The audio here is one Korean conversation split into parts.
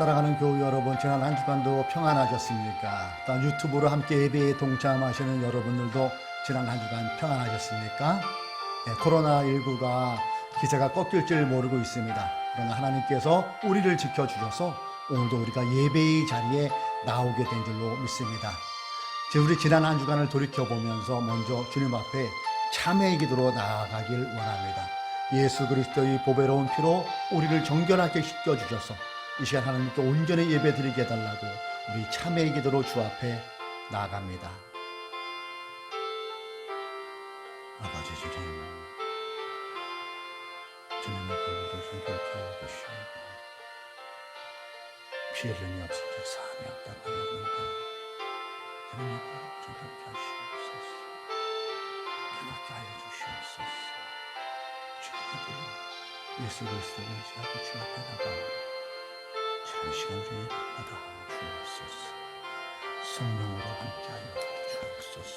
사랑하는 교우 여러분, 지난 한 주간도 평안하셨습니까? 또 유튜브로 함께 예배에 동참하시는 여러분들도 지난 한 주간 평안하셨습니까? 네, 코로나19가 기세가 꺾일 줄 모르고 있습니다. 그러나 하나님께서 우리를 지켜주셔서 오늘도 우리가 예배의 자리에 나오게 된 줄로 믿습니다. 우리 지난 한 주간을 돌이켜보면서 먼저 주님 앞에 참회의 기도로 나아가길 원합니다. 예수 그리스도의 보배로운 피로 우리를 정결하게 씻겨주셔서 이 시간 하나님께 온전히 예배드리게 해달라고 우리 참회의 기도로 주 앞에 나아갑니다. 아버지 주님, 주님의 불을 정결케 하여 주시고 피 흘림이 없은 즉 사함이 없다고 하였는데 주님의 불을 정결케 하시옵소서. 깨닫게 하여 주시옵소서. 주님의 불을 예수 그리스도를 의지하고 주 앞에 나가 한 시간 중에 날마다 주옵소서. 성령으로 함께하여 주옵소서.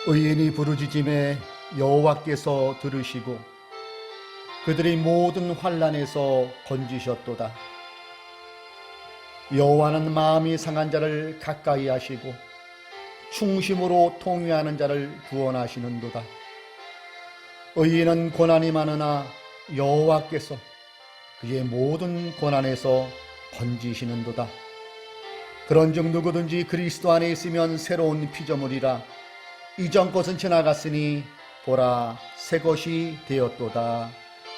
의인이 부르짖음에 여호와께서 들으시고 그들의 모든 환난에서 건지셨도다. 여호와는 마음이 상한 자를 가까이 하시고 충심으로 통회하는 자를 구원하시는도다. 의인은 고난이 많으나 여호와께서 그의 모든 고난에서 건지시는도다. 그런즉 누구든지 그리스도 안에 있으면 새로운 피조물이라. 이전 것은 지나갔으니 보라 새 것이 되었도다.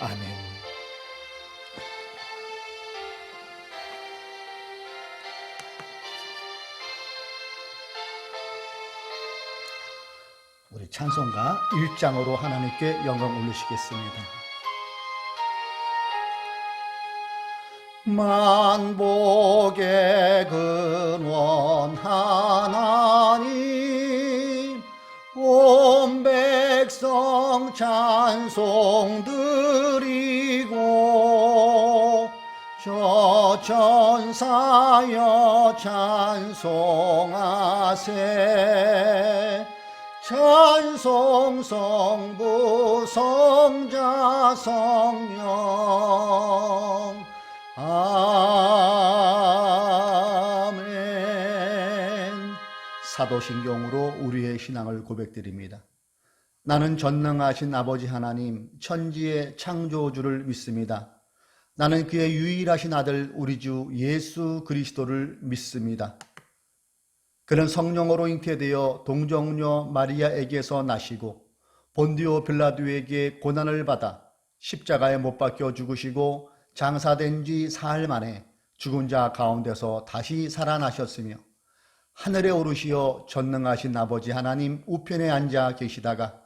아멘. 우리 찬송가 1장으로 하나님께 영광 올리시겠습니다. 만복의 근원 하나님, 온 백성 찬송 드리고 저 천사여 찬송하세. 찬송 성부 성자 성령 아멘. 사도신경으로 우리의 신앙을 고백드립니다. 나는 전능하신 아버지 하나님 천지의 창조주를 믿습니다. 나는 그의 유일하신 아들 우리 주 예수 그리스도를 믿습니다. 그는 성령으로 잉태되어 동정녀 마리아에게서 나시고 본디오 빌라도에게 고난을 받아 십자가에 못 박혀 죽으시고 장사된 지 사흘 만에 죽은 자 가운데서 다시 살아나셨으며 하늘에 오르시어 전능하신 아버지 하나님 우편에 앉아 계시다가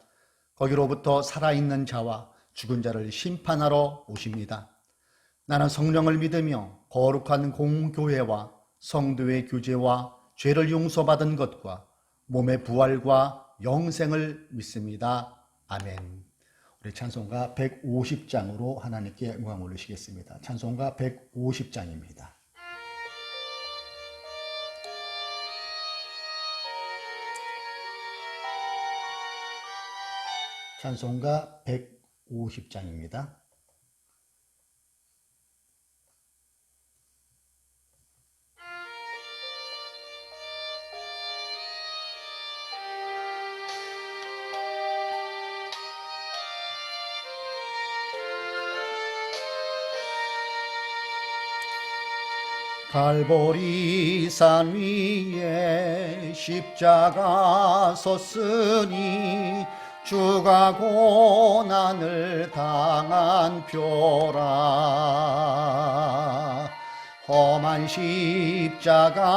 거기로부터 살아있는 자와 죽은 자를 심판하러 오십니다. 나는 성령을 믿으며 거룩한 공교회와 성도의 교제와 죄를 용서받은 것과 몸의 부활과 영생을 믿습니다. 아멘. 우리 찬송가 150장으로 하나님께 영광 올리시겠습니다. 찬송가 150장입니다. 찬송가 150장입니다. 갈보리 산 위에 십자가 섰으니 주가 고난을 당한 표라. 험한 십자가를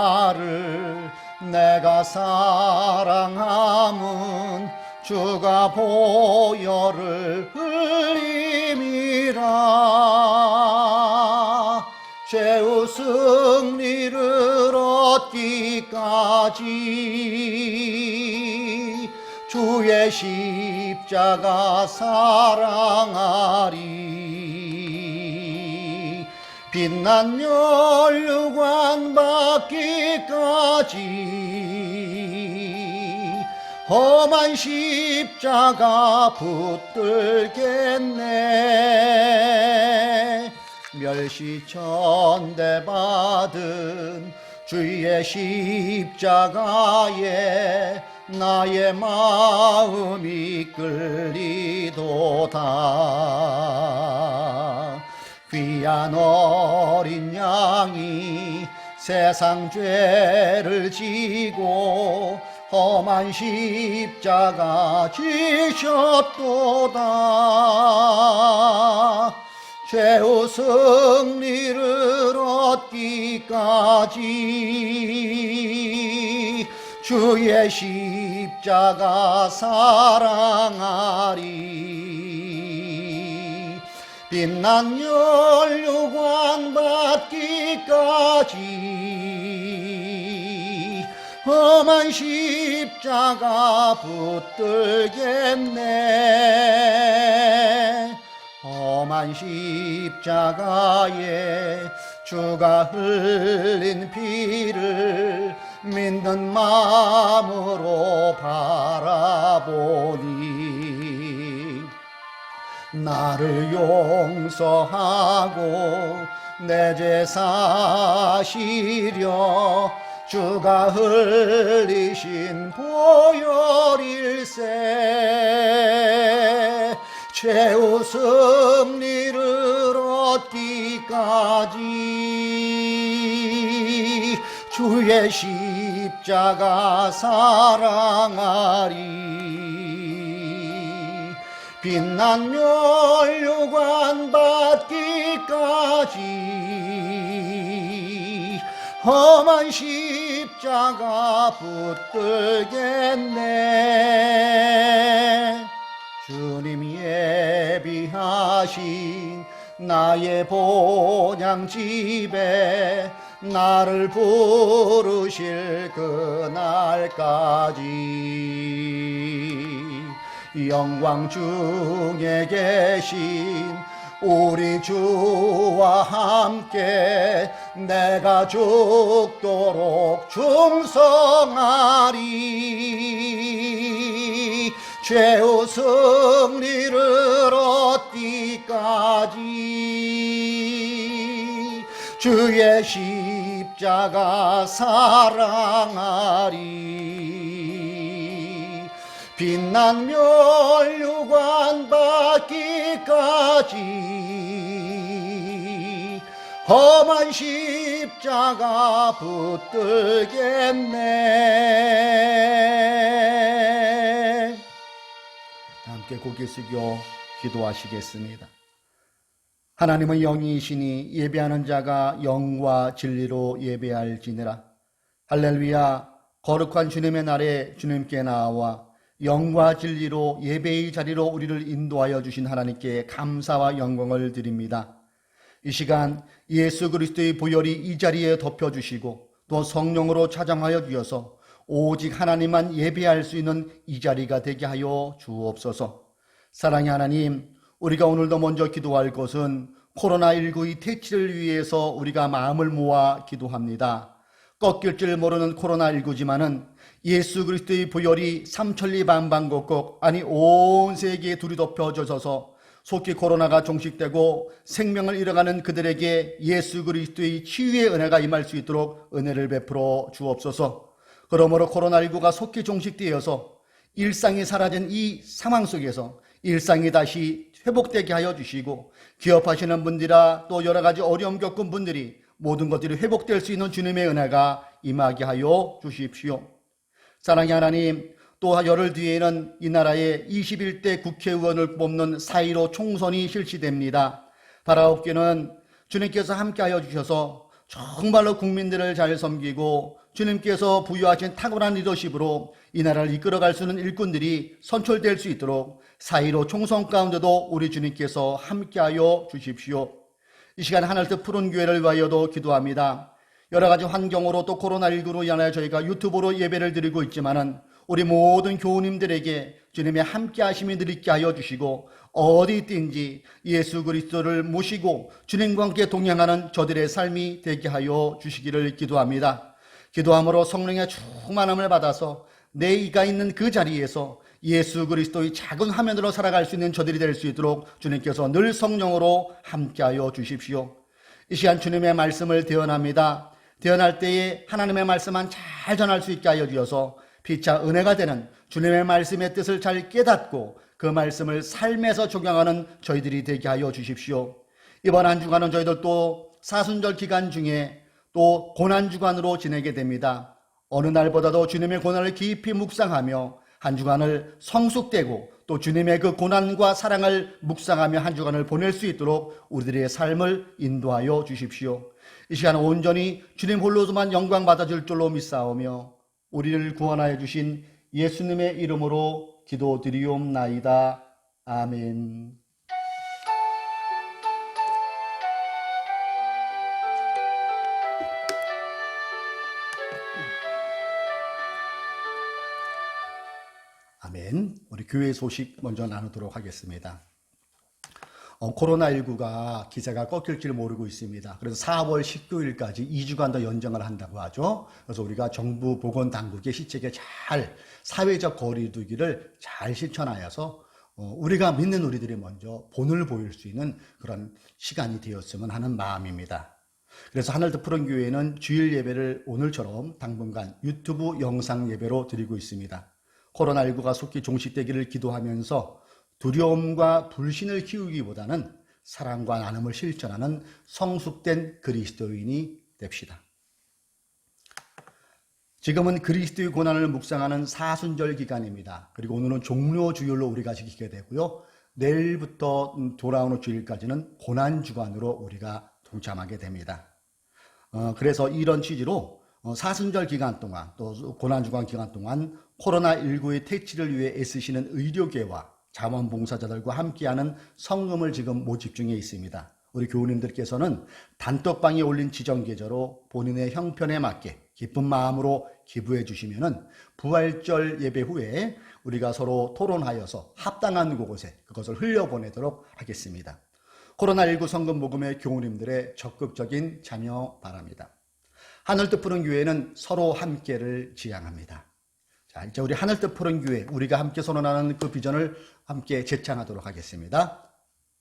내가 사랑함은 주가 보혈을 흘림이라. 최후 승리를 얻기까지 주의 십자가 사랑하리. 빛난 멸류관 받기까지 험한 십자가 붙들겠네. 멸시천대 받은 주의 십자가에 나의 마음이 끌리도다. 귀한 어린 양이 세상 죄를 지고 험한 십자가 지셨도다. 최후 승리를 얻기까지 주의 십자가 사랑하리. 빛난 혈육관 받기까지 험한 십자가 붙들겠네. 험한 십자가에 주가 흘린 피를 믿는 마음으로 바라보니 나를 용서하고 내 죄 사시려 주가 흘리신 보혈일세. 최후 승리를 얻기까지 주의 십자가 사랑하리. 빛난 멸류관 받기까지 험한 십자가 붙들겠네. 주님 예비하신 나의 본향집에 나를 부르실 그날까지 영광 중에 계신 우리 주와 함께 내가 죽도록 충성하리. 최후 승리를 얻기까지 주의 십자가 사랑하리. 빛난 멸류관 받기까지 험한 십자가 붙들겠네. 함께 고개 숙여 기도하시겠습니다. 하나님은 영이시니 예배하는 자가 영과 진리로 예배할지니라. 할렐루야. 거룩한 주님의 날에 주님께 나와 영과 진리로 예배의 자리로 우리를 인도하여 주신 하나님께 감사와 영광을 드립니다. 이 시간 예수 그리스도의 보혈이 이 자리에 덮여주시고 또 성령으로 차장하여 주셔서 오직 하나님만 예배할 수 있는 이 자리가 되게 하여 주옵소서. 사랑의 하나님, 우리가 오늘도 먼저 기도할 것은 코로나19의 퇴치를 위해서 우리가 마음을 모아 기도합니다. 꺾일 줄 모르는 코로나19지만은 예수 그리스도의 보혈이 삼천리 반방곡곡 아니 온 세계에 둘이 덮여져서 속히 코로나가 종식되고 생명을 잃어가는 그들에게 예수 그리스도의 치유의 은혜가 임할 수 있도록 은혜를 베풀어 주옵소서. 그러므로 코로나19가 속히 종식되어서 일상이 사라진 이 상황 속에서 일상이 다시 회복되게 하여 주시고 기업하시는 분들이나 또 여러 가지 어려움 겪은 분들이 모든 것들이 회복될 수 있는 주님의 은혜가 임하게 하여 주십시오. 사랑의 하나님, 또 열흘 뒤에는 이 나라의 21대 국회의원을 뽑는 4.15 총선이 실시됩니다. 바라옵기는 주님께서 함께하여 주셔서 정말로 국민들을 잘 섬기고 주님께서 부여하신 탁월한 리더십으로 이 나라를 이끌어갈 수 있는 일꾼들이 선출될 수 있도록 4.15 총선 가운데도 우리 주님께서 함께하여 주십시오. 이 시간 하늘뜻 푸른 교회를 위하여도 기도합니다. 여러 가지 환경으로 또 코로나19로 인하여 저희가 유튜브로 예배를 드리고 있지만은 우리 모든 교우님들에게 주님의 함께하심이 늘 있게 하여 주시고 어디 있든지 예수 그리스도를 모시고 주님과 함께 동행하는 저들의 삶이 되게 하여 주시기를 기도합니다. 기도함으로 성령의 충만함을 받아서 내 이가 있는 그 자리에서 예수 그리스도의 작은 화면으로 살아갈 수 있는 저들이 될 수 있도록 주님께서 늘 성령으로 함께하여 주십시오. 이 시간 주님의 말씀을 대언합니다. 대언할 때에 하나님의 말씀만 잘 전할 수 있게 하여 주셔서 피차 은혜가 되는 주님의 말씀의 뜻을 잘 깨닫고 그 말씀을 삶에서 적용하는 저희들이 되게 하여 주십시오. 이번 한 주간은 저희들 또 사순절 기간 중에 또 고난주간으로 지내게 됩니다. 어느 날보다도 주님의 고난을 깊이 묵상하며 한 주간을 성숙되고 또 주님의 그 고난과 사랑을 묵상하며 한 주간을 보낼 수 있도록 우리들의 삶을 인도하여 주십시오. 이 시간 온전히 주님 홀로서만 영광 받아줄 줄로 믿사오며 우리를 구원하여 주신 예수님의 이름으로 기도드리옵나이다. 아멘. 아멘. 우리 교회 소식 먼저 나누도록 하겠습니다. 코로나19가 기세가 꺾일 줄 모르고 있습니다. 그래서 4월 19일까지 2주간 더 연장을 한다고 하죠. 그래서 우리가 정부 보건당국의 시책에 잘 사회적 거리두기를 잘 실천하여서 우리가 믿는 우리들이 먼저 본을 보일 수 있는 그런 시간이 되었으면 하는 마음입니다. 그래서 하늘도 푸른 교회는 주일 예배를 오늘처럼 당분간 유튜브 영상 예배로 드리고 있습니다. 코로나19가 속히 종식되기를 기도하면서 두려움과 불신을 키우기보다는 사랑과 나눔을 실천하는 성숙된 그리스도인이 됩시다. 지금은 그리스도의 고난을 묵상하는 사순절 기간입니다. 그리고 오늘은 종료 주일로 우리가 지키게 되고요. 내일부터 돌아오는 주일까지는 고난주간으로 우리가 동참하게 됩니다. 그래서 이런 취지로 사순절 기간 동안 또 고난주간 기간 동안 코로나19의 퇴치를 위해 애쓰시는 의료계와 자원봉사자들과 함께하는 성금을 지금 모집 중에 있습니다. 우리 교우님들께서는 단톡방에 올린 지정계좌로 본인의 형편에 맞게 기쁜 마음으로 기부해 주시면은 부활절 예배 후에 우리가 서로 토론하여서 합당한 곳에 그것을 흘려보내도록 하겠습니다. 코로나19 성금 모금의 교우님들의 적극적인 참여 바랍니다. 하늘뜻 푸른 교회는 서로 함께를 지향합니다. 자, 이제 우리 하늘뜻 푸른 교회, 우리가 함께 선언하는 그 비전을 함께 제창하도록 하겠습니다.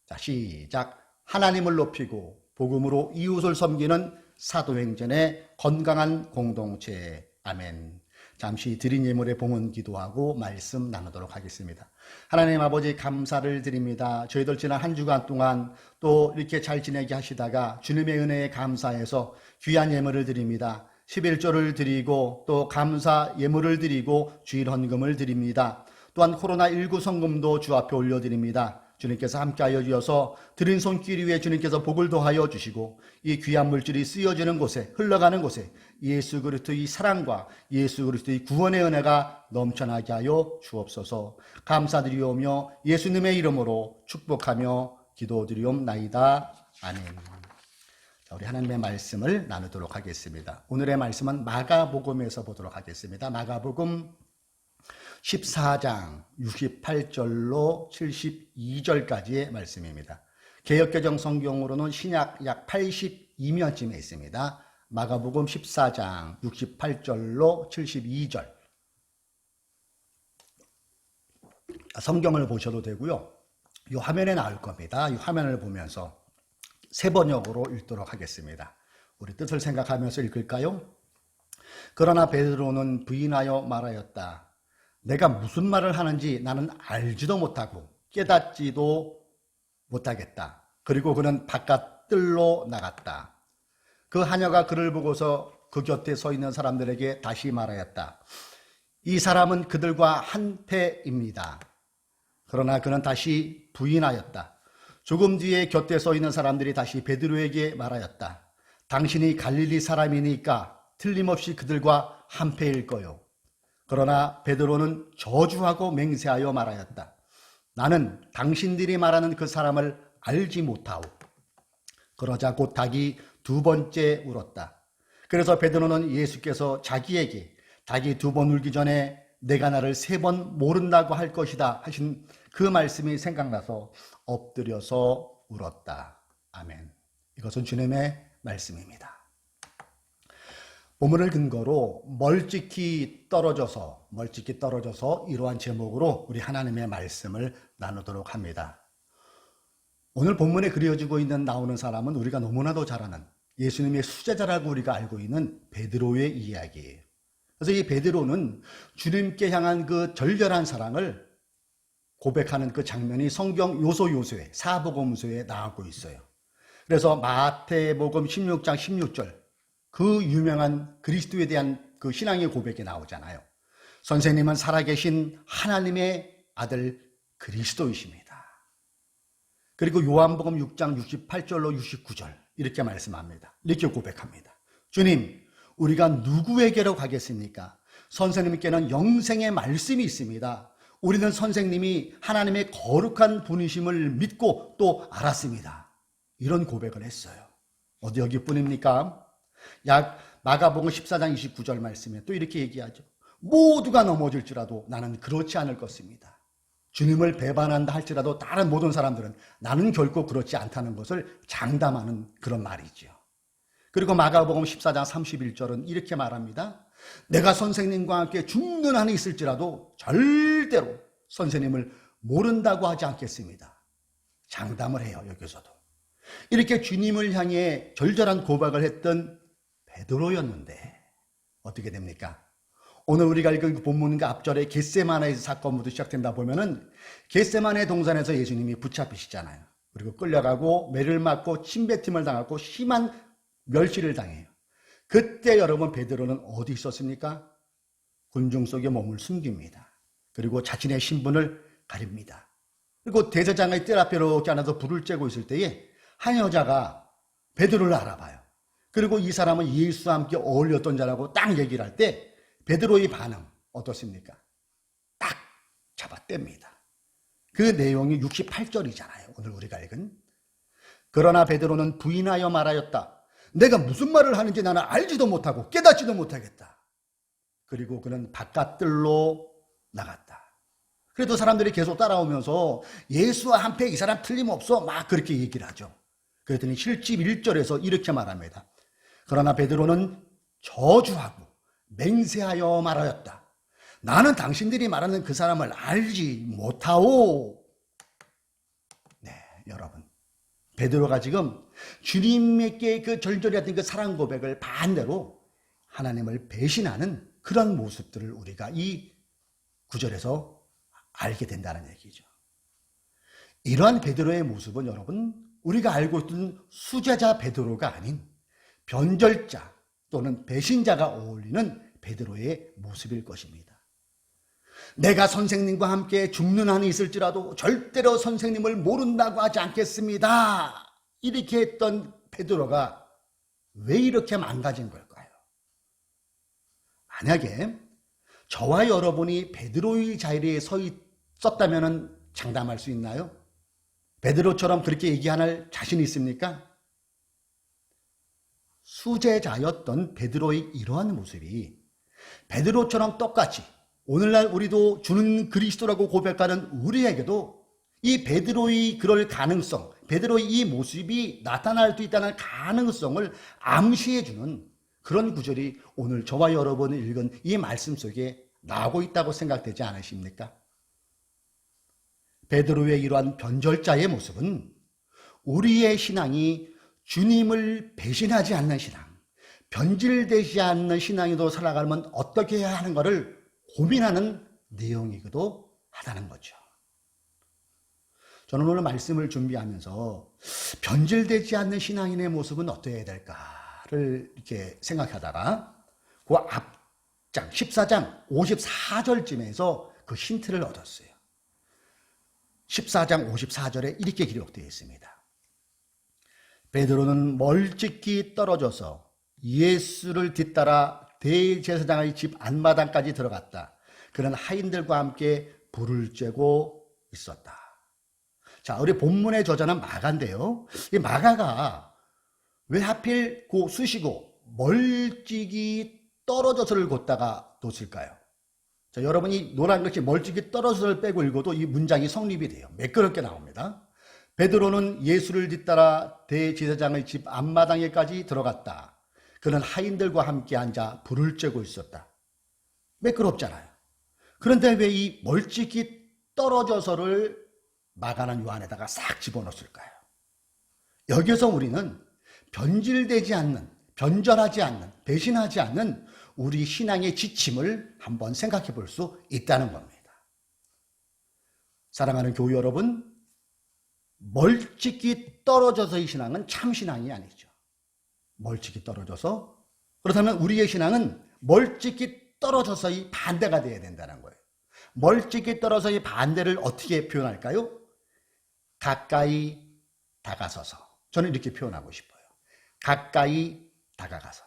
자, 시작. 하나님을 높이고 복음으로 이웃을 섬기는 사도행전의 건강한 공동체. 아멘. 잠시 드린 예물의 봉헌 기도하고 말씀 나누도록 하겠습니다. 하나님 아버지 감사를 드립니다. 저희들 지난 한 주간 동안 또 이렇게 잘 지내게 하시다가 주님의 은혜에 감사해서 귀한 예물을 드립니다. 11조를 드리고 또 감사 예물을 드리고 주일 헌금을 드립니다. 또한 코로나19 성금도 주 앞에 올려드립니다. 주님께서 함께하여 주셔서 드린 손길 위에 주님께서 복을 더하여 주시고 이 귀한 물질이 쓰여지는 곳에 흘러가는 곳에 예수 그리스도의 사랑과 예수 그리스도의 구원의 은혜가 넘쳐나게 하여 주옵소서. 감사드리오며 예수님의 이름으로 축복하며 기도드리옵나이다. 아멘. 자, 우리 하나님의 말씀을 나누도록 하겠습니다. 오늘의 말씀은 마가복음에서 보도록 하겠습니다. 마가복음 14장 68절로 72절까지의 말씀입니다. 개역개정 성경으로는 신약 약 82면쯤에 있습니다. 마가복음 14장 68절로 72절. 성경을 보셔도 되고요. 이 화면에 나올 겁니다. 이 화면을 보면서 세 번역으로 읽도록 하겠습니다. 우리 뜻을 생각하면서 읽을까요? 그러나 베드로는 부인하여 말하였다. 내가 무슨 말을 하는지 나는 알지도 못하고 깨닫지도 못하겠다. 그리고 그는 바깥 뜰로 나갔다. 그 하녀가 그를 보고서 그 곁에 서 있는 사람들에게 다시 말하였다. 이 사람은 그들과 한패입니다. 그러나 그는 다시 부인하였다. 조금 뒤에 곁에 서 있는 사람들이 다시 베드로에게 말하였다. 당신이 갈릴리 사람이니까 틀림없이 그들과 한패일 거요. 그러나 베드로는 저주하고 맹세하여 말하였다. 나는 당신들이 말하는 그 사람을 알지 못하오. 그러자 곧 닭이 두 번째 울었다. 그래서 베드로는 예수께서 자기에게 닭이 두 번 울기 전에 내가 나를 세 번 모른다고 할 것이다 하신 그 말씀이 생각나서 엎드려서 울었다. 아멘. 이것은 주님의 말씀입니다. 본문을 근거로 멀찍이 떨어져서 이러한 제목으로 우리 하나님의 말씀을 나누도록 합니다. 오늘 본문에 그려지고 있는 나오는 사람은 우리가 너무나도 잘 아는 예수님의 수제자라고 우리가 알고 있는 베드로의 이야기예요. 그래서 이 베드로는 주님께 향한 그 절절한 사랑을 고백하는 그 장면이 성경 요소요소에 사복음서에 나오고 있어요. 그래서 마태복음 16장 16절 그 유명한 그리스도에 대한 그 신앙의 고백이 나오잖아요. 선생님은 살아계신 하나님의 아들 그리스도이십니다. 그리고 요한복음 6장 68절로 69절 이렇게 말씀합니다. 이렇게 고백합니다. 주님, 우리가 누구에게로 가겠습니까? 선생님께는 영생의 말씀이 있습니다. 우리는 선생님이 하나님의 거룩한 분이심을 믿고 또 알았습니다. 이런 고백을 했어요. 어디 여기뿐입니까? 마가복음 14장 29절 말씀에 또 이렇게 얘기하죠. 모두가 넘어질지라도 나는 그렇지 않을 것입니다. 주님을 배반한다 할지라도 다른 모든 사람들은 나는 결코 그렇지 않다는 것을 장담하는 그런 말이죠. 그리고 마가복음 14장 31절은 이렇게 말합니다. 내가 선생님과 함께 죽는 한이 있을지라도 절대로 선생님을 모른다고 하지 않겠습니다. 장담을 해요, 여기서도. 이렇게 주님을 향해 절절한 고백을 했던 베드로였는데 어떻게 됩니까? 오늘 우리가 읽은 본문과 앞절에 겟세마네 사건부터 시작된다 보면은 겟세마네 동산에서 예수님이 붙잡히시잖아요. 그리고 끌려가고 매를 맞고 침뱉음을 당하고 심한 멸시를 당해요. 그때 여러분 베드로는 어디 있었습니까? 군중 속에 몸을 숨깁니다. 그리고 자신의 신분을 가립니다. 그리고 대제장의 뜰 앞에 이렇게 앉아서 불을 쬐고 있을 때에 한 여자가 베드로를 알아봐요. 그리고 이 사람은 예수와 함께 어울렸던 자라고 딱 얘기를 할 때 베드로의 반응 어떻습니까? 딱 잡아뗍니다. 그 내용이 68절이잖아요. 오늘 우리가 읽은. 그러나 베드로는 부인하여 말하였다. 내가 무슨 말을 하는지 나는 알지도 못하고 깨닫지도 못하겠다. 그리고 그는 바깥들로 나갔다. 그래도 사람들이 계속 따라오면서 예수와 한패 이 사람 틀림없어 막 그렇게 얘기를 하죠. 그랬더니 71절에서 이렇게 말합니다. 그러나 베드로는 저주하고 맹세하여 말하였다. 나는 당신들이 말하는 그 사람을 알지 못하오. 네, 여러분. 베드로가 지금 주님께 그 절절했던 그 사랑 고백을 반대로 하나님을 배신하는 그런 모습들을 우리가 이 구절에서 알게 된다는 얘기죠. 이러한 베드로의 모습은 여러분 우리가 알고 있던 수제자 베드로가 아닌 변절자 또는 배신자가 어울리는 베드로의 모습일 것입니다. 내가 선생님과 함께 죽는 한이 있을지라도 절대로 선생님을 모른다고 하지 않겠습니다. 이렇게 했던 베드로가 왜 이렇게 망가진 걸까요? 만약에 저와 여러분이 베드로의 자리에 섰다면 장담할 수 있나요? 베드로처럼 그렇게 얘기할 자신이 있습니까? 수제자였던 베드로의 이러한 모습이 베드로처럼 똑같이 오늘날 우리도 주는 그리스도라고 고백하는 우리에게도 이 베드로의 그럴 가능성, 베드로의 이 모습이 나타날 수 있다는 가능성을 암시해주는 그런 구절이 오늘 저와 여러분이 읽은 이 말씀 속에 나오고 있다고 생각되지 않으십니까? 베드로의 이러한 변절자의 모습은 우리의 신앙이 주님을 배신하지 않는 신앙, 변질되지 않는 신앙으로 살아가려면 어떻게 해야 하는가를 고민하는 내용이기도 하다는 거죠. 저는 오늘 말씀을 준비하면서 변질되지 않는 신앙인의 모습은 어떠해야 될까를 이렇게 생각하다가 그 앞장 14장 54절쯤에서 그 힌트를 얻었어요. 14장 54절에 이렇게 기록되어 있습니다. 베드로는 멀찍이 떨어져서 예수를 뒤따라 대제사장의 집 안마당까지 들어갔다. 그는 하인들과 함께 불을 쬐고 있었다. 자, 우리 본문의 저자는 마가인데요. 이 마가가 왜 하필 그 쑤시고 멀찍이 떨어져서를 걷다가 뒀을까요? 자, 여러분이 노란 글씨 멀찍이 떨어져서를 빼고 읽어도 이 문장이 성립이 돼요. 매끄럽게 나옵니다. 베드로는 예수를 뒤따라 대제사장의 집 앞마당에까지 들어갔다. 그는 하인들과 함께 앉아 불을 쬐고 있었다. 매끄럽잖아요. 그런데 왜 이 멀찍이 떨어져서를 마가는 요 안에다가 싹 집어넣었을까요? 여기서 우리는 변질되지 않는, 변절하지 않는, 배신하지 않는 우리 신앙의 지침을 한번 생각해 볼 수 있다는 겁니다. 사랑하는 교우 여러분, 멀찍이 떨어져서의 신앙은 참 신앙이 아니죠. 멀찍이 떨어져서, 그렇다면 우리의 신앙은 멀찍이 떨어져서의 반대가 되어야 된다는 거예요. 멀찍이 떨어져서의 반대를 어떻게 표현할까요? 가까이 다가서서. 저는 이렇게 표현하고 싶어요. 가까이 다가가서.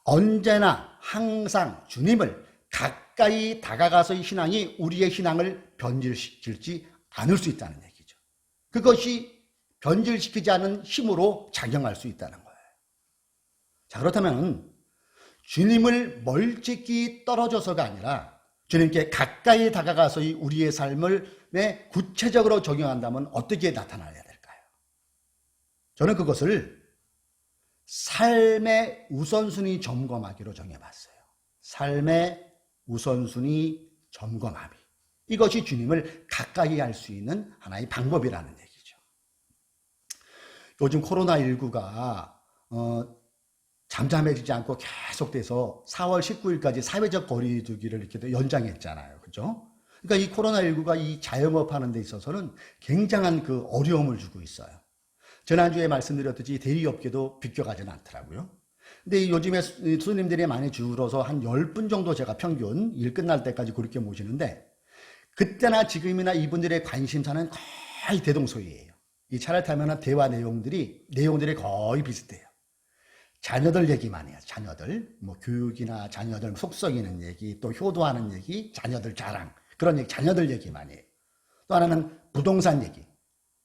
언제나 항상 주님을 가까이 다가가서의 신앙이 우리의 신앙을 변질시키지 않을 수 있다는 얘기죠. 그것이 변질시키지 않은 힘으로 작용할 수 있다는 거예요. 자, 그렇다면 주님을 멀찍이 떨어져서가 아니라 주님께 가까이 다가가서의 우리의 삶을 구체적으로 적용한다면 어떻게 나타나야 될까요? 저는 그것을 삶의 우선순위 점검하기로 정해봤어요. 삶의 우선순위 점검하기. 이것이 주님을 가까이 할 수 있는 하나의 방법이라는 얘기죠. 요즘 코로나19가 잠잠해지지 않고 계속돼서 4월 19일까지 사회적 거리두기를 이렇게 연장했잖아요. 그죠? 그러니까 이 코로나19가 이 자영업하는 데 있어서는 굉장한 그 어려움을 주고 있어요. 지난주에 말씀드렸듯이 대리업계도 비껴가지는 않더라고요. 근데 요즘에 손님들이 많이 줄어서 한 10분 정도 제가 평균 일 끝날 때까지 그렇게 모시는데, 그때나 지금이나 이분들의 관심사는 거의 대동소이해요. 이 차를 타면 대화 내용들이 거의 비슷해요. 자녀들 얘기만 해요. 자녀들, 뭐 교육이나 자녀들 속 썩이는 얘기, 또 효도하는 얘기, 자녀들 자랑, 그런 얘기, 자녀들 얘기만 해요. 또 하나는 부동산 얘기.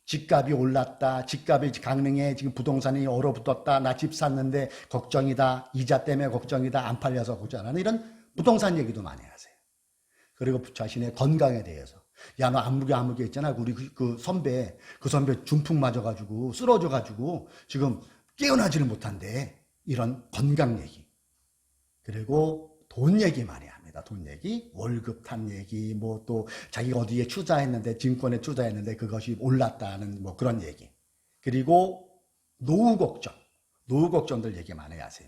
집값이 올랐다, 집값이 강릉에 지금 부동산이 얼어붙었다, 나 집 샀는데 걱정이다, 이자 때문에 걱정이다, 안 팔려서 걱정하는 이런 부동산 얘기도 많이 하세요. 그리고 자신의 건강에 대해서, 야, 너 아무개 있잖아. 우리 그 선배 중풍 맞아가지고 쓰러져가지고 지금 깨어나지를 못한대. 이런 건강 얘기. 그리고 돈 얘기 많이 합니다. 돈 얘기, 월급 탄 얘기, 뭐 또 자기가 어디에 투자했는데, 증권에 투자했는데 그것이 올랐다는 뭐 그런 얘기. 그리고 노후 걱정들 얘기 많이 하세요.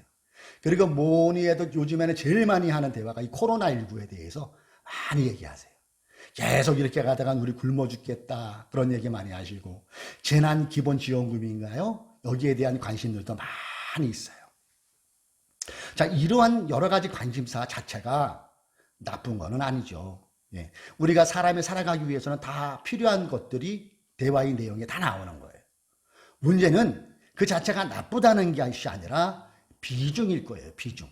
그리고 뭐니 해도 요즘에는 제일 많이 하는 대화가 이 코로나19에 대해서 많이 얘기하세요. 계속 이렇게 가다가 우리 굶어 죽겠다, 그런 얘기 많이 하시고, 재난기본지원금인가요? 여기에 대한 관심들도 많이 있어요. 자, 이러한 여러 가지 관심사 자체가 나쁜 거는 아니죠. 예. 우리가 사람이 살아가기 위해서는 다 필요한 것들이 대화의 내용에 다 나오는 거예요. 문제는 그 자체가 나쁘다는 것이 아니라 비중일 거예요. 비중.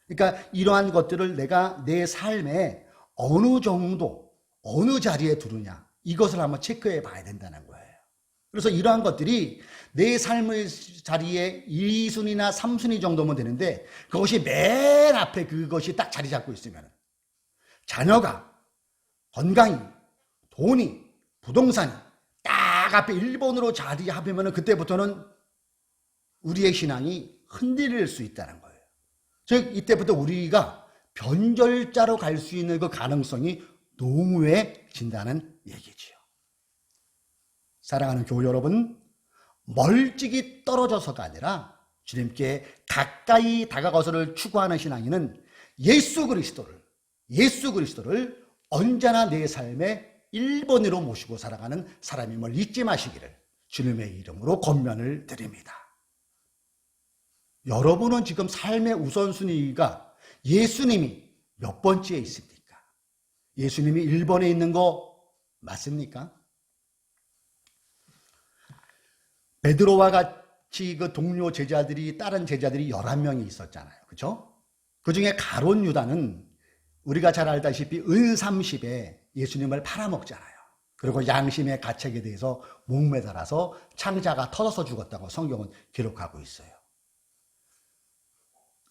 그러니까 이러한 것들을 내가 내 삶에 어느 정도, 어느 자리에 두느냐, 이것을 한번 체크해 봐야 된다는 거예요. 그래서 이러한 것들이 내 삶의 자리에 2순위나 3순위 정도면 되는데, 그것이 맨 앞에 그것이 딱 자리 잡고 있으면, 자녀가, 건강이, 돈이, 부동산이 딱 앞에 1번으로 자리잡으면 그때부터는 우리의 신앙이 흔들릴 수 있다는 거예요. 즉 이때부터 우리가 변절자로 갈 수 있는 그 가능성이 농후해진다는 얘기지요. 사랑하는 교우 여러분, 멀찍이 떨어져서가 아니라 주님께 가까이 다가가서를 추구하는 신앙인은 예수 그리스도를 언제나 내 삶의 1번으로 모시고 살아가는 사람임을 잊지 마시기를 주님의 이름으로 권면을 드립니다. 여러분은 지금 삶의 우선순위가 예수님이 몇 번째에 있습니까? 예수님이 1번에 있는 거 맞습니까? 베드로와 같이 그 동료 제자들이, 다른 제자들이 11명이 있었잖아요. 그렇죠? 그 중에 가룟 유다는 우리가 잘 알다시피 은30에 예수님을 팔아먹잖아요. 그리고 양심의 가책에 대해서 목매달아서 창자가 터져서 죽었다고 성경은 기록하고 있어요.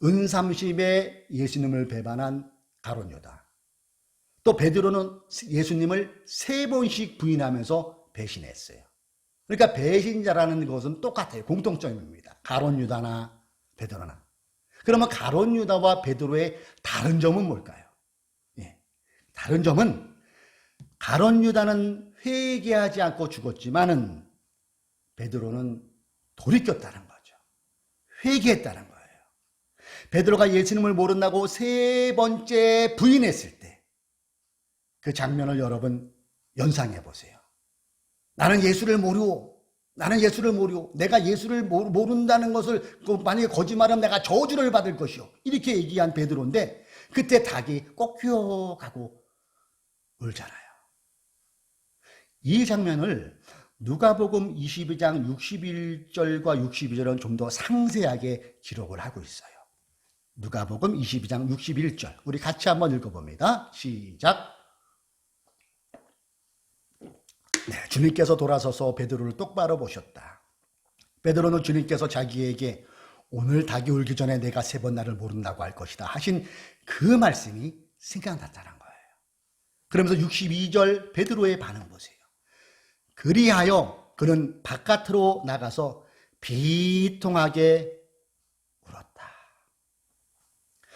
은30에 예수님을 배반한 가룟 유다. 또 베드로는 예수님을 3번씩 부인하면서 배신했어요. 그러니까 배신자라는 것은 똑같아요. 공통점입니다. 가룟 유다나 베드로는. 그러면 가룟 유다와 베드로의 다른 점은 뭘까요? 예. 다른 점은 가룟 유다는 회개하지 않고 죽었지만은 베드로는 돌이켰다는 거죠. 회개했다는 거예요. 베드로가 예수님을 모른다고 세 번째 부인했을 때 그 장면을 여러분 연상해 보세요. 나는 예수를 모르고 내가 예수를 모른다는 것을 만약에 거짓말하면 내가 저주를 받을 것이요. 이렇게 얘기한 베드로인데 그때 닭이 꼭귀어가고 울잖아요. 이 장면을 누가복음 22장 61절과 62절은 좀 더 상세하게 기록을 하고 있어요. 누가복음 22장 61절 우리 같이 한번 읽어봅니다. 시작. 네, 주님께서 돌아서서 베드로를 똑바로 보셨다. 베드로는 주님께서 자기에게 오늘 닭이 울기 전에 내가 세 번 나를 모른다고 할 것이다 하신 그 말씀이 생각났다는 거예요. 그러면서 62절 베드로의 반응 보세요. 그리하여 그는 바깥으로 나가서 비통하게 울었다.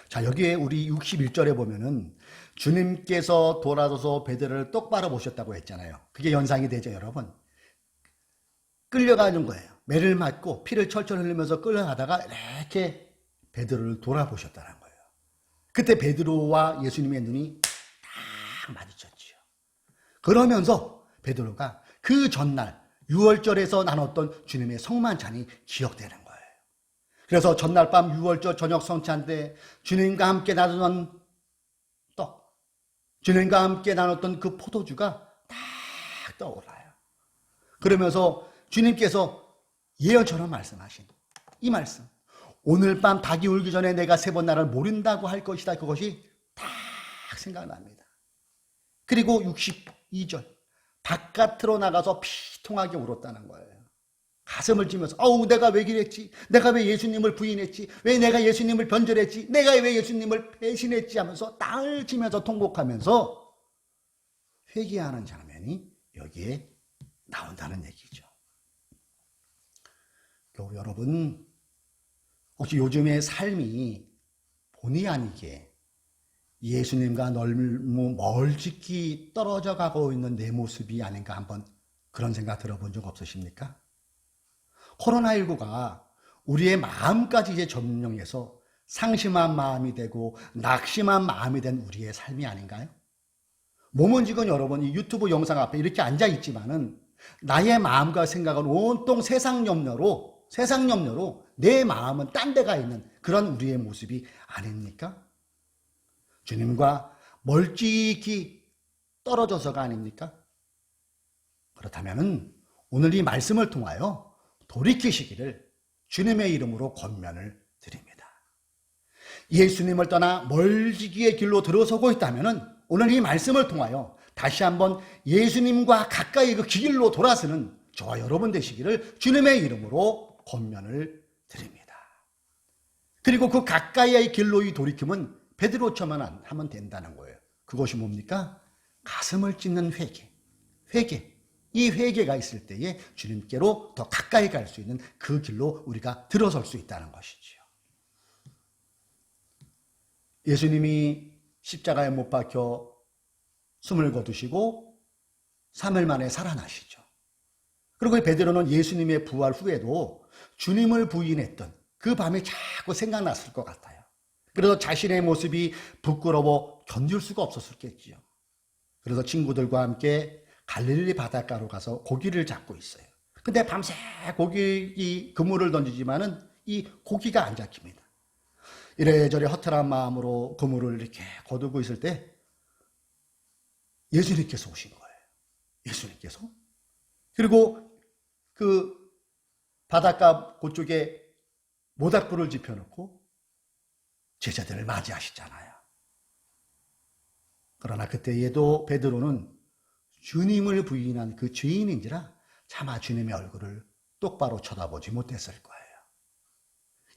자, 여기에 우리 61절에 보면은 주님께서 돌아서서 베드로를 똑바로 보셨다고 했잖아요. 그게 연상이 되죠, 여러분. 끌려가는 거예요. 매를 맞고 피를 철철 흘리면서 끌려가다가 이렇게 베드로를 돌아보셨다는 거예요. 그때 베드로와 예수님의 눈이 딱 마주쳤지요. 그러면서 베드로가 그 전날 6월절에서 나눴던 주님의 성만찬이 기억되는 거예요. 그래서 전날 밤 6월절 저녁 성찬 때 주님과 함께 나누던 떡, 주님과 함께 나눴던 그 포도주가 딱 떠올라요. 그러면서 주님께서 예언처럼 말씀하신 이 말씀, 오늘 밤 닭이 울기 전에 내가 세 번 나를 모른다고 할 것이다. 그것이 딱 생각납니다. 그리고 62절 바깥으로 나가서 피통하게 울었다는 거예요. 가슴을 찌면서 내가 왜 그랬지? 내가 왜 예수님을 부인했지? 왜 내가 예수님을 변절했지? 내가 왜 예수님을 배신했지? 하면서 땅을 치면서 통곡하면서 회개하는 장면이 여기에 나온다는 얘기죠. 여러분, 혹시 요즘의 삶이 본의 아니게 예수님과 너무 멀찍이 떨어져 가고 있는 내 모습이 아닌가 한번 그런 생각 들어본 적 없으십니까? 코로나19가 우리의 마음까지 이제 점령해서 상심한 마음이 되고 낙심한 마음이 된 우리의 삶이 아닌가요? 몸은 지금 여러분 이 유튜브 영상 앞에 이렇게 앉아 있지만은 나의 마음과 생각은 온통 세상 염려로 내 마음은 딴 데가 있는 그런 우리의 모습이 아닙니까? 주님과 멀찍이 떨어져서가 아닙니까? 그렇다면 오늘 이 말씀을 통하여 돌이키시기를 주님의 이름으로 권면을 드립니다. 예수님을 떠나 멀찍이의 길로 들어서고 있다면 오늘 이 말씀을 통하여 다시 한번 예수님과 가까이 그 길로 돌아서는 저와 여러분 되시기를 주님의 이름으로 권면을 드립니다. 그리고 그 가까이의 길로의 돌이킴은 베드로처럼 하면 된다는 거예요. 그것이 뭡니까? 가슴을 찢는 회개. 이 회개가 있을 때에 주님께로 더 가까이 갈 수 있는 그 길로 우리가 들어설 수 있다는 것이지요. 예수님이 십자가에 못 박혀 숨을 거두시고 3일 만에 살아나시죠. 그리고 베드로는 예수님의 부활 후에도 주님을 부인했던 그 밤이 자꾸 생각났을 것 같아요. 그래서 자신의 모습이 부끄러워 견딜 수가 없었겠지요. 그래서 친구들과 함께 갈릴리 바닷가로 가서 고기를 잡고 있어요. 근데 밤새 그물을 던지지만은 이 고기가 안 잡힙니다. 이래저래 허탈한 마음으로 그물을 이렇게 거두고 있을 때 예수님께서 오신 거예요. 예수님께서. 그리고 그 바닷가 그쪽에 모닥불을 지펴놓고 제자들을 맞이하시잖아요. 그러나 그때에도 베드로는 주님을 부인한 그 죄인인지라 차마 주님의 얼굴을 똑바로 쳐다보지 못했을 거예요.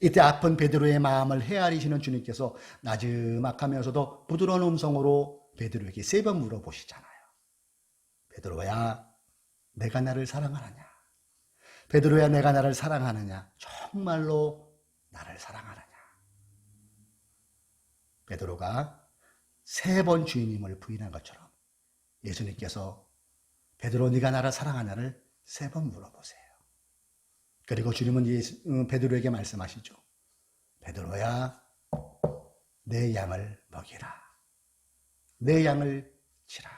이때 아픈 베드로의 마음을 헤아리시는 주님께서 나지막하면서도 부드러운 음성으로 베드로에게 3번 물어보시잖아요. 베드로야, 내가 나를 사랑하느냐? 베드로야, 내가 나를 사랑하느냐? 정말로 나를 사랑하느냐? 베드로가 3번 주님을 부인한 것처럼 예수님께서 베드로 네가 나를 사랑하냐를 3번 물어보세요. 그리고 주님은 베드로에게 말씀하시죠. 베드로야, 내 양을 먹이라. 내 양을 치라.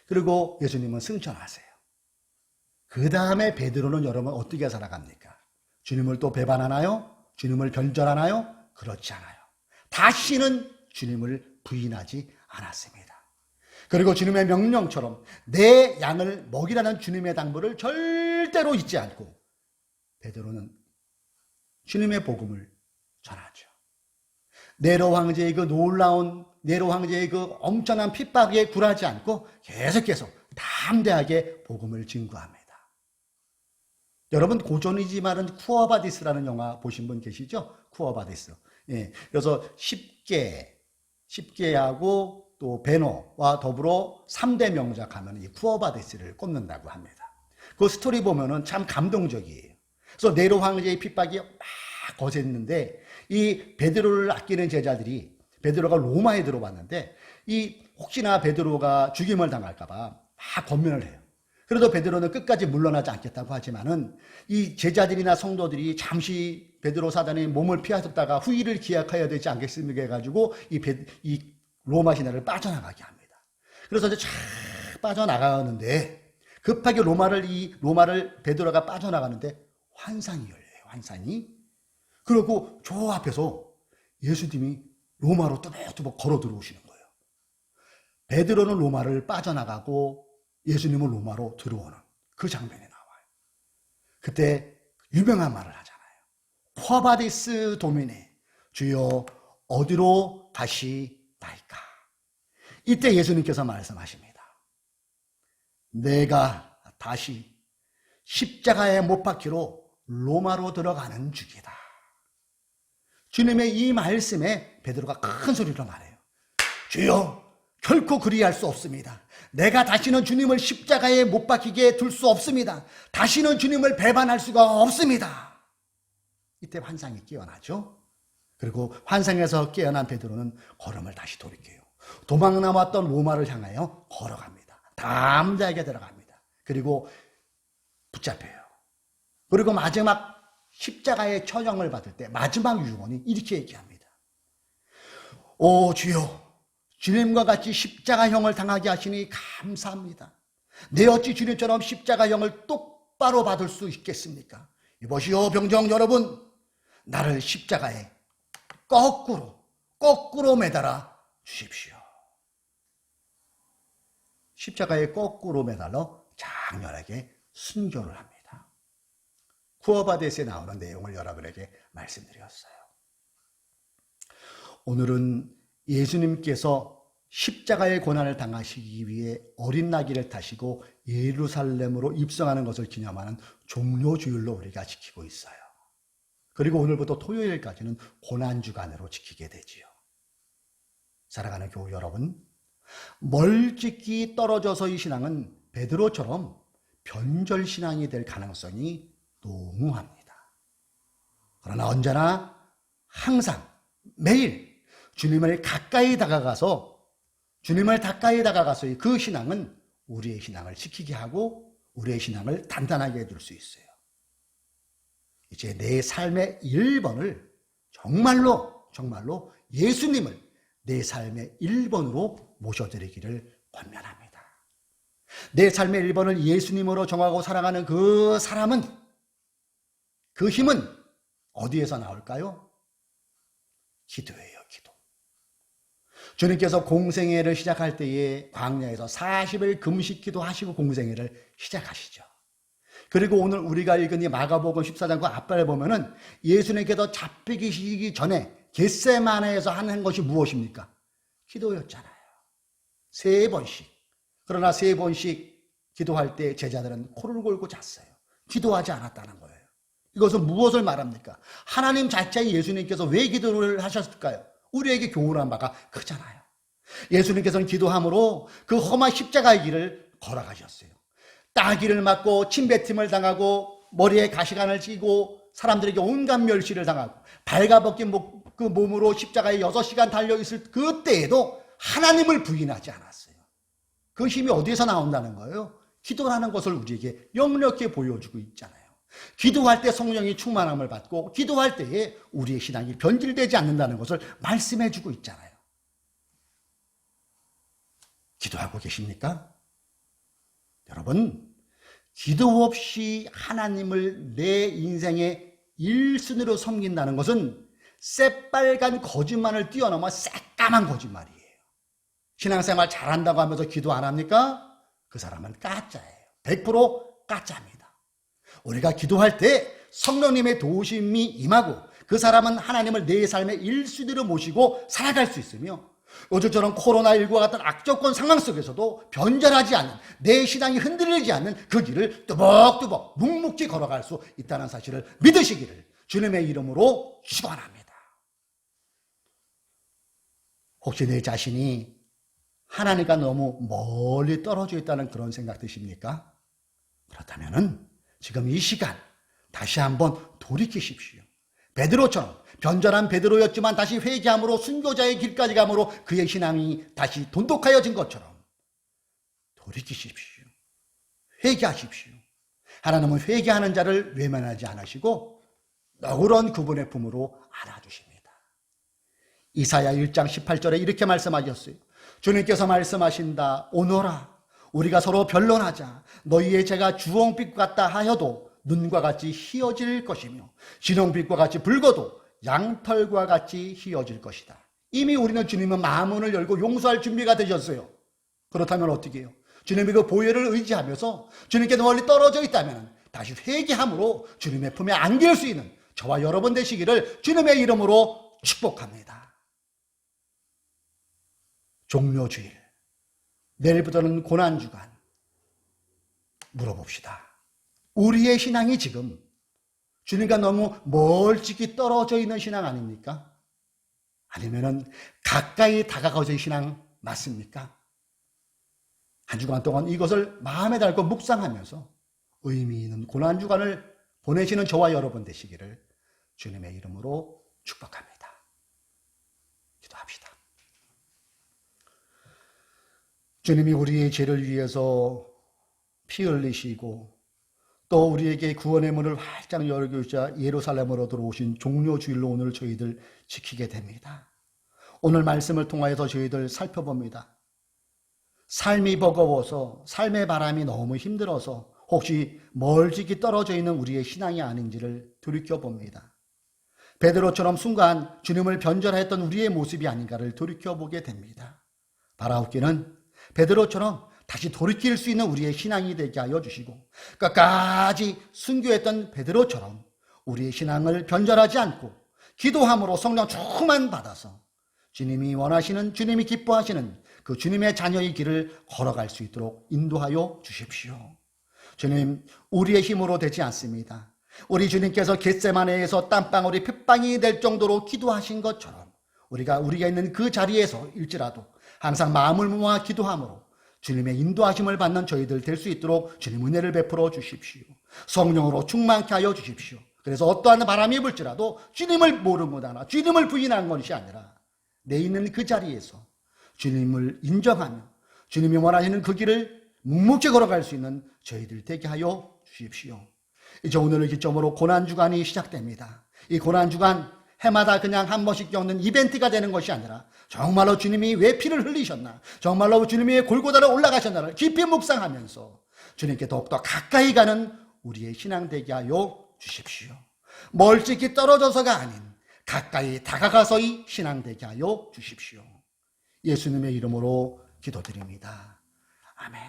그리고 예수님은 승천하세요. 그 다음에 베드로는 여러분 어떻게 살아갑니까? 주님을 또 배반하나요? 주님을 변절하나요? 그렇지 않아요. 다시는 주님을 부인하지 않았습니다. 그리고 주님의 명령처럼 내 양을 먹이라는 주님의 당부를 절대로 잊지 않고 베드로는 주님의 복음을 전하죠. 네로 황제의 그 놀라운 네로 황제의 그 엄청난 핍박에 굴하지 않고 계속해서 담대하게 복음을 증거합니다. 여러분 고전이지만은 쿠어바디스라는 영화 보신 분 계시죠? 쿠어바디스. 예. 그래서 십계하고 또 베노와 더불어 3대 명작하면 이 쿠어바디스를 꼽는다고 합니다. 그 스토리 보면은 참 감동적이에요. 그래서 네로 황제의 핍박이 막 거셌는데 이 베드로를 아끼는 제자들이 베드로가 로마에 들어왔는데 이 혹시나 베드로가 죽임을 당할까봐 막 권면을 해요. 그래도 베드로는 끝까지 물러나지 않겠다고 하지만은 이 제자들이나 성도들이 잠시 베드로 사단의 몸을 피하셨다가 후일을 기약해야 되지 않겠습니까 해가지고 이 로마 시내를 빠져나가게 합니다. 그래서 이제 쫙 빠져나가는데 급하게 로마를 베드로가 빠져나가는데 환상이 열려요. 환상이. 그리고 저 앞에서 예수님이 로마로 뚜벅뚜벅 걸어 들어오시는 거예요. 베드로는 로마를 빠져나가고 예수님은 로마로 들어오는 그 장면이 나와요. 그때 유명한 말을 하잖아요. 쿼바디스 도미네, 주여 어디로 가시나이까. 이때 예수님께서 말씀하십니다. 내가 다시 십자가에 못 박히로 로마로 들어가는 중이다. 주님의 이 말씀에 베드로가 큰 소리로 말해요. 주여 결코 그리할 수 없습니다. 내가 다시는 주님을 십자가에 못 박히게 둘 수 없습니다. 다시는 주님을 배반할 수가 없습니다. 이때 환상이 깨어나죠. 그리고 환상에서 깨어난 베드로는 걸음을 다시 돌이켜요. 도망 나왔던 로마를 향하여 걸어갑니다. 담대하게 들어갑니다. 그리고 붙잡혀요. 그리고 마지막 십자가의 처형을 받을 때 마지막 유언이 이렇게 얘기합니다. 오 주여, 주님과 같이 십자가형을 당하게 하시니 감사합니다. 내 어찌 주님처럼 십자가형을 똑바로 받을 수 있겠습니까? 이보시오 병정 여러분, 나를 십자가에 거꾸로 매달아 주십시오. 십자가에 거꾸로 매달러 장렬하게 순교를 합니다. 쿠어바데스에 나오는 내용을 여러분에게 말씀드렸어요. 오늘은 예수님께서 십자가의 고난을 당하시기 위해 어린 나귀를 타시고 예루살렘으로 입성하는 것을 기념하는 종료주일로 우리가 지키고 있어요. 그리고 오늘부터 토요일까지는 고난주간으로 지키게 되지요. 사랑하는 교우 여러분, 멀찍이 떨어져서의 신앙은 베드로처럼 변절신앙이 될 가능성이 농후합니다. 그러나 언제나 항상 매일 주님을 가까이 다가가서의 그 신앙은 우리의 신앙을 지키게 하고 우리의 신앙을 단단하게 해줄 수 있어요. 이제 내 삶의 1번을 정말로 예수님을 내 삶의 1번으로 모셔드리기를 권면합니다. 내 삶의 1번을 예수님으로 정하고 살아가는 그 사람은, 그 힘은 어디에서 나올까요? 기도예요, 기도. 주님께서 공생애를 시작할 때에 광야에서 40일 금식 기도하시고 공생애를 시작하시죠. 그리고 오늘 우리가 읽은 이 마가복음 14장 그 앞발에 보면은 예수님께서 잡히시기 전에 겟세마네에서 하는 것이 무엇입니까? 기도였잖아요. 3번씩. 그러나 3번씩 기도할 때 제자들은 코를 골고 잤어요. 기도하지 않았다는 거예요. 이것은 무엇을 말합니까? 하나님 자체의 예수님께서 왜 기도를 하셨을까요? 우리에게 교훈한 바가 크잖아요. 예수님께서는 기도함으로 그 험한 십자가의 길을 걸어가셨어요. 따귀를 맞고 침뱉음을 당하고 머리에 가시관을 쥐고 사람들에게 온갖 멸시를 당하고 발가벗긴 그 몸으로 십자가에 6시간 달려있을 그때에도 하나님을 부인하지 않았어요. 그 힘이 어디에서 나온다는 거예요? 기도라는 것을 우리에게 역력히 보여주고 있잖아요. 기도할 때 성령이 충만함을 받고 기도할 때에 우리의 신앙이 변질되지 않는다는 것을 말씀해주고 있잖아요. 기도하고 계십니까? 여러분, 기도 없이 하나님을 내 인생의 1순위로 섬긴다는 것은 새빨간 거짓말을 뛰어넘어 새까만 거짓말이에요. 신앙생활 잘한다고 하면서 기도 안 합니까? 그 사람은 가짜예요. 100% 가짜입니다. 우리가 기도할 때 성령님의 도우심이 임하고 그 사람은 하나님을 내 삶의 1순위로 모시고 살아갈 수 있으며 요즘처럼 코로나19와 같은 악조건 상황 속에서도 변절하지 않는, 내 신앙이 흔들리지 않는 그 길을 뚜벅뚜벅 묵묵히 걸어갈 수 있다는 사실을 믿으시기를 주님의 이름으로 축원합니다. 혹시 내 자신이 하나님과 너무 멀리 떨어져 있다는 그런 생각 드십니까? 그렇다면 지금 이 시간 다시 한번 돌이키십시오. 베드로처럼 변절한 베드로였지만 다시 회개함으로 순교자의 길까지 감으로 그의 신앙이 다시 돈독하여진 것처럼 돌이키십시오. 회개하십시오. 하나님은 회개하는 자를 외면하지 않으시고 너그러운 그분의 품으로 안아주십니다. 이사야 1장 18절에 이렇게 말씀하셨어요. 주님께서 말씀하신다. 오너라 우리가 서로 변론하자. 너희의 죄가 주홍빛 같다 하여도 눈과 같이 희어질 것이며 진홍빛과 같이 붉어도 양털과 같이 희어질 것이다. 이미 우리는 주님은 마음문을 열고 용서할 준비가 되셨어요. 그렇다면 어떻게 해요? 주님의 그 보혈을 의지하면서 주님께 멀리 떨어져 있다면 다시 회개함으로 주님의 품에 안길 수 있는 저와 여러분 되시기를 주님의 이름으로 축복합니다. 종료주일, 내일부터는 고난주간 물어봅시다. 우리의 신앙이 지금 주님과 너무 멀찍이 떨어져 있는 신앙 아닙니까? 아니면은 가까이 다가가서 신앙 맞습니까? 한 주간 동안 이것을 마음에 달고 묵상하면서 의미 있는 고난주간을 보내시는 저와 여러분 되시기를 주님의 이름으로 축복합니다. 기도합시다. 주님이 우리의 죄를 위해서 피 흘리시고 또 우리에게 구원의 문을 활짝 열어주자 예루살렘으로 들어오신 종료주일로 오늘 저희들 지키게 됩니다. 오늘 말씀을 통하여서 저희들 살펴봅니다. 삶이 버거워서 삶의 바람이 너무 힘들어서 혹시 멀찍이 떨어져 있는 우리의 신앙이 아닌지를 돌이켜봅니다. 베드로처럼 순간 주님을 변절했던 우리의 모습이 아닌가를 돌이켜보게 됩니다. 바라옵기는 베드로처럼 다시 돌이킬 수 있는 우리의 신앙이 되게 하여 주시고 끝까지 순교했던 베드로처럼 우리의 신앙을 변절하지 않고 기도함으로 성령 충만 받아서 주님이 원하시는, 주님이 기뻐하시는 그 주님의 자녀의 길을 걸어갈 수 있도록 인도하여 주십시오. 주님, 우리의 힘으로 되지 않습니다. 우리 주님께서 겟세마네에서 땀방울이 핏방이 될 정도로 기도하신 것처럼 우리가 있는 그 자리에서 일지라도 항상 마음을 모아 기도함으로 주님의 인도하심을 받는 저희들 될 수 있도록 주님 은혜를 베풀어 주십시오. 성령으로 충만케 하여 주십시오. 그래서 어떠한 바람이 불지라도 주님을 모르는 것 하나, 주님을 부인한 것이 아니라 내 있는 그 자리에서 주님을 인정하며 주님이 원하시는 그 길을 묵묵히 걸어갈 수 있는 저희들 되게 하여 주십시오. 이제 오늘을 기점으로 고난주간이 시작됩니다. 이 고난주간 해마다 그냥 한 번씩 겪는 이벤트가 되는 것이 아니라 정말로 주님이 왜 피를 흘리셨나, 정말로 주님이 왜 골고다로 올라가셨나를 깊이 묵상하면서 주님께 더욱더 가까이 가는 우리의 신앙 되게 하여 주십시오. 멀찍이 떨어져서가 아닌 가까이 다가가서의 신앙 되게 하여 주십시오. 예수님의 이름으로 기도드립니다. 아멘.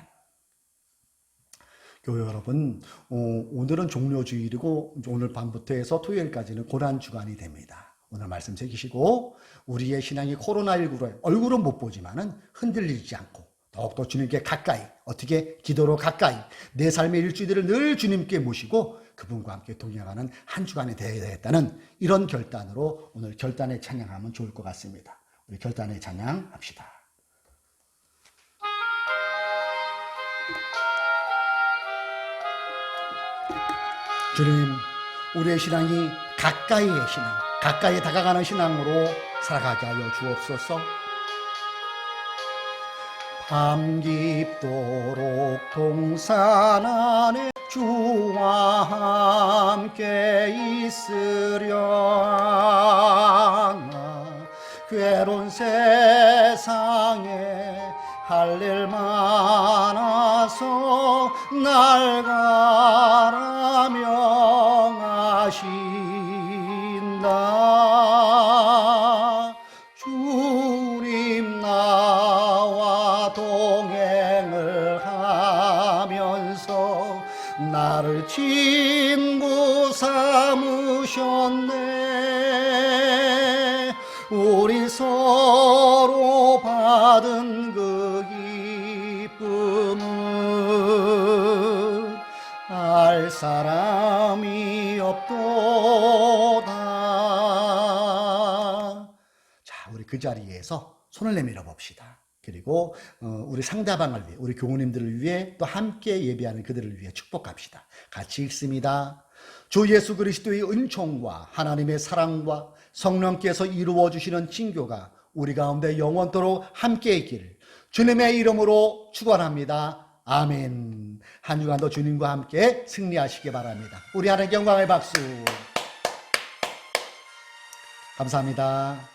교회 여러분, 오늘은 종료주일이고 오늘 밤부터 해서 토요일까지는 고난주간이 됩니다. 오늘 말씀 새기시고 우리의 신앙이 코로나19로 얼굴은 못 보지만은 흔들리지 않고 더욱더 주님께 가까이, 어떻게 기도로 가까이 내 삶의 일주일을 늘 주님께 모시고 그분과 함께 동행하는 한 주간이 되어야 되겠다는 이런 결단으로 오늘 결단의 찬양하면 좋을 것 같습니다. 우리 결단의 찬양 합시다. 주님, 우리의 신앙이 가까이의 신앙, 가까이 다가가는 신앙으로 살아가게 하여 주옵소서. 밤 깊도록 동산 안에 주와 함께 있으려나 괴로운 세상에 할 일 많아서 날 가라 명하신다. 주님 나와 동행을 하면서 나를 친구 삼으셨네. 우리 서로 받은 그 기쁨은 알 사람이 없도다. 자, 우리 그 자리에서 손을 내밀어 봅시다. 그리고 우리 상대방을 위해, 우리 교우님들을 위해, 또 함께 예배하는 그들을 위해 축복합시다. 같이 읽습니다. 주 예수 그리스도의 은총과 하나님의 사랑과 성령께서 이루어 주시는 징교가 우리 가운데 영원토록 함께 있기를 주님의 이름으로 축원합니다. 아멘. 한 주간도 주님과 함께 승리하시기 바랍니다. 우리 하나님 영광의 박수. 감사합니다.